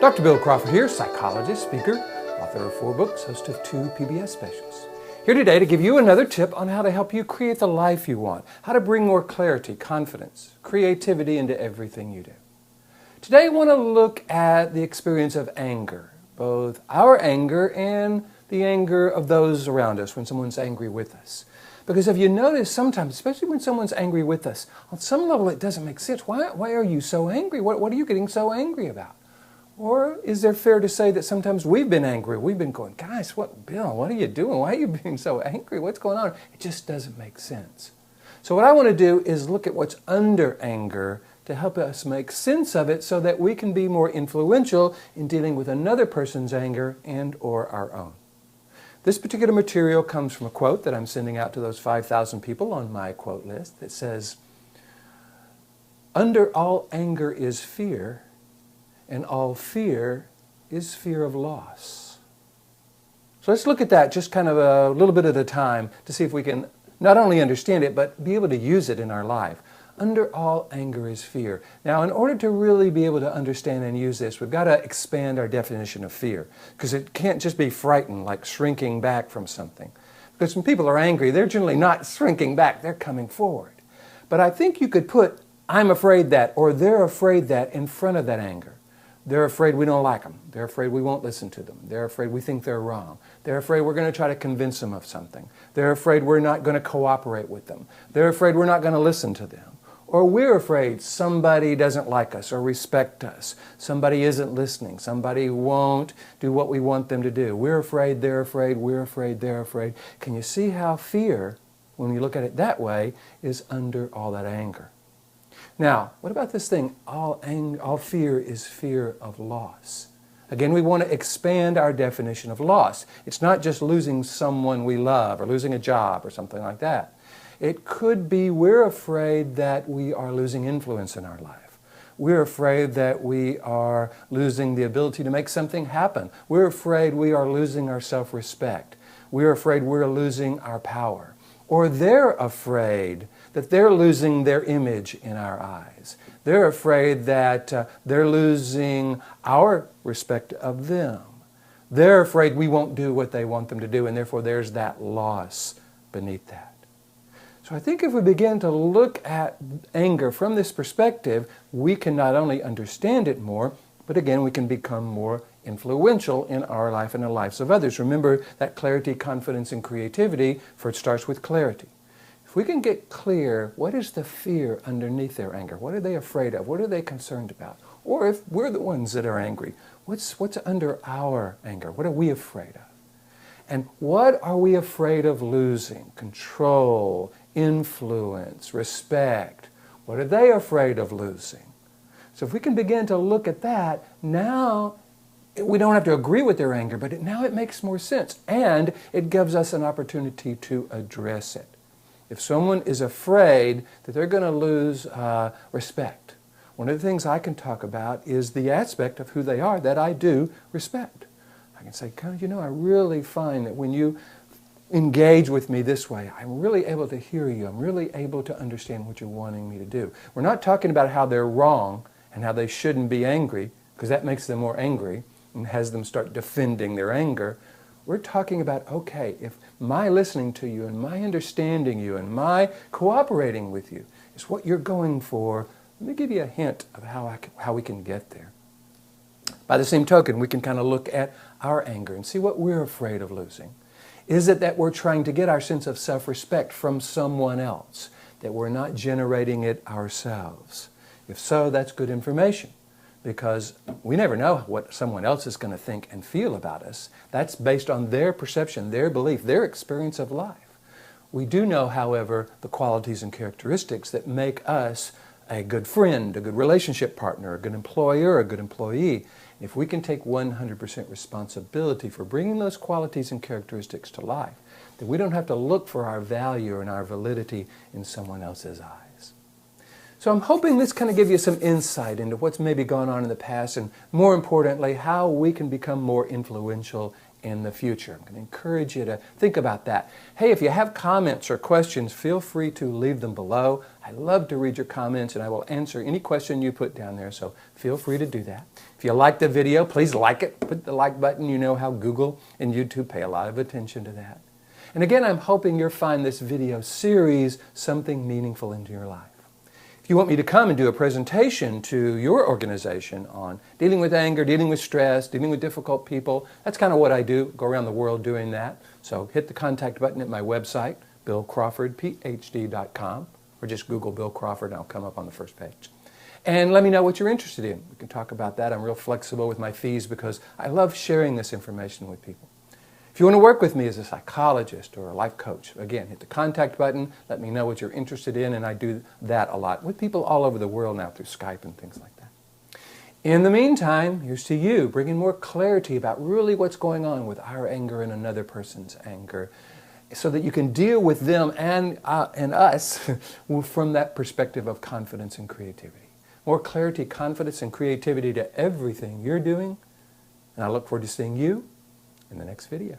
Dr. Bill Crawford here, psychologist, speaker, author of 4 books, host of 2 PBS specials. Here today to give you another tip on how to help you create the life you want, how to bring more clarity, confidence, creativity into everything you do. Today I want to look at the experience of anger, both our anger and the anger of those around us when someone's angry with us. Because if you notice sometimes, especially when someone's angry with us, on some level it doesn't make sense. Why are you so angry? What are you getting so angry about? Or is there fair to say that sometimes we've been angry? We've been going, guys, Bill, what are you doing? Why are you being so angry? What's going on? It just doesn't make sense. So what I want to do is look at what's under anger to help us make sense of it so that we can be more influential in dealing with another person's anger and or our own. This particular material comes from a quote that I'm sending out to those 5,000 people on my quote list that says, "Under all anger is fear, and all fear is fear of loss." So let's look at that just kind of a little bit at a time to see if we can not only understand it, but be able to use it in our life. Under all anger is fear. Now, in order to really be able to understand and use this, we've got to expand our definition of fear, because it can't just be frightened, like shrinking back from something. Because when people are angry, they're generally not shrinking back, they're coming forward. But I think you could put, "I'm afraid that," or "they're afraid that" in front of that anger. They're afraid we don't like them. They're afraid we won't listen to them. They're afraid we think they're wrong. They're afraid we're going to try to convince them of something. They're afraid we're not going to cooperate with them. They're afraid we're not going to listen to them. Or we're afraid somebody doesn't like us or respect us. Somebody isn't listening. Somebody won't do what we want them to do. We're afraid, they're afraid, we're afraid, they're afraid. Can you see how fear, when you look at it that way, is under all that anger? Now, what about this thing, all fear is fear of loss? Again, we want to expand our definition of loss. It's not just losing someone we love or losing a job or something like that. It could be we're afraid that we are losing influence in our life. We're afraid that we are losing the ability to make something happen. We're afraid we are losing our self-respect. We're afraid we're losing our power. Or they're afraid that they're losing their image in our eyes. They're afraid that they're losing our respect of them. They're afraid we won't do what they want them to do, and therefore there's that loss beneath that. So I think if we begin to look at anger from this perspective, we can not only understand it more, but again, we can become more influential in our life and the lives of others. Remember that clarity, confidence, and creativity, for it starts with clarity. If we can get clear, what is the fear underneath their anger? What are they afraid of? What are they concerned about? Or if we're the ones that are angry, what's under our anger? What are we afraid of? And what are we afraid of losing? Control, influence, respect. What are they afraid of losing? So if we can begin to look at that, now we don't have to agree with their anger, but now it makes more sense. And it gives us an opportunity to address it. If someone is afraid that they're going to lose respect, one of the things I can talk about is the aspect of who they are that I do respect. I can say, I really find that when you engage with me this way, I'm really able to hear you. I'm really able to understand what you're wanting me to do. We're not talking about how they're wrong and how they shouldn't be angry, because that makes them more angry and has them start defending their anger. We're talking about, okay, if my listening to you and my understanding you and my cooperating with you is what you're going for, let me give you a hint of how we can get there. By the same token, we can kind of look at our anger and see what we're afraid of losing. Is it that we're trying to get our sense of self-respect from someone else, that we're not generating it ourselves? If so, that's good information, because we never know what someone else is going to think and feel about us. That's based on their perception, their belief, their experience of life. We do know, however, the qualities and characteristics that make us a good friend, a good relationship partner, a good employer, a good employee. If we can take 100% responsibility for bringing those qualities and characteristics to life, then we don't have to look for our value and our validity in someone else's eyes. So I'm hoping this kind of gives you some insight into what's maybe gone on in the past, and more importantly, how we can become more influential in the future. I'm going to encourage you to think about that. Hey, if you have comments or questions, feel free to leave them below. I love to read your comments, and I will answer any question you put down there, so feel free to do that. If you like the video, please like it. Put the like button. You know how Google and YouTube pay a lot of attention to that. And again, I'm hoping you'll find this video series something meaningful into your life. If you want me to come and do a presentation to your organization on dealing with anger, dealing with stress, dealing with difficult people, that's kind of what I do, go around the world doing that. So hit the contact button at my website, billcrawfordphd.com, or just Google Bill Crawford and I'll come up on the first page. And let me know what you're interested in. We can talk about that. I'm real flexible with my fees because I love sharing this information with people. If you want to work with me as a psychologist or a life coach, again, hit the contact button, let me know what you're interested in, and I do that a lot with people all over the world now through Skype and things like that. In the meantime, here's to you, bringing more clarity about really what's going on with our anger and another person's anger, so that you can deal with them and us from that perspective of confidence and creativity. More clarity, confidence, and creativity to everything you're doing, and I look forward to seeing you in the next video.